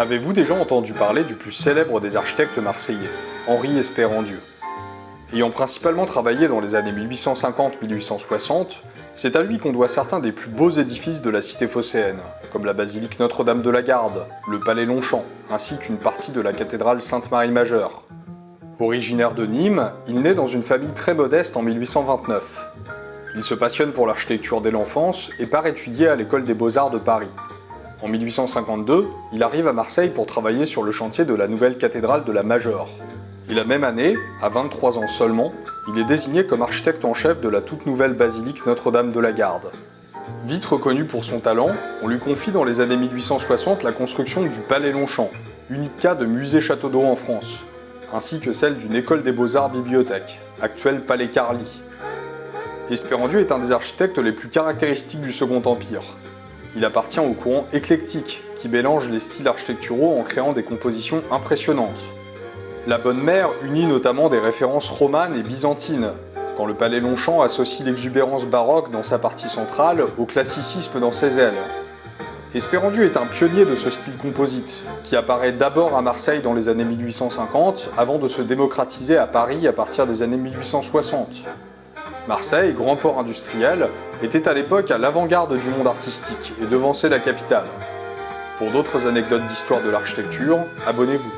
Avez-vous déjà entendu parler du plus célèbre des architectes marseillais, Henri Espérandieu? Ayant principalement travaillé dans les années 1850-1860, c'est à lui qu'on doit certains des plus beaux édifices de la cité phocéenne, comme la basilique Notre-Dame de la Garde, le palais Longchamp, ainsi qu'une partie de la cathédrale Sainte-Marie-Majeure. Originaire de Nîmes, il naît dans une famille très modeste en 1829. Il se passionne pour l'architecture dès l'enfance et part étudier à l'école des Beaux-Arts de Paris. En 1852, il arrive à Marseille pour travailler sur le chantier de la nouvelle cathédrale de la Majeure. Et la même année, à 23 ans seulement, il est désigné comme architecte en chef de la toute nouvelle basilique Notre-Dame de la Garde. Vite reconnu pour son talent, on lui confie dans les années 1860 la construction du palais Longchamp, unique cas de musée-château d'eau en France, ainsi que celle d'une école des beaux-arts bibliothèque, actuelle palais Carly. Espérandieu est un des architectes les plus caractéristiques du Second Empire. Il appartient au courant éclectique, qui mélange les styles architecturaux en créant des compositions impressionnantes. La Bonne Mère unit notamment des références romanes et byzantines, quand le palais Longchamp associe l'exubérance baroque dans sa partie centrale au classicisme dans ses ailes. Espérandieu est un pionnier de ce style composite, qui apparaît d'abord à Marseille dans les années 1850, avant de se démocratiser à Paris à partir des années 1860. Marseille, grand port industriel, était à l'époque à l'avant-garde du monde artistique et devançait la capitale. Pour d'autres anecdotes d'histoire de l'architecture, abonnez-vous.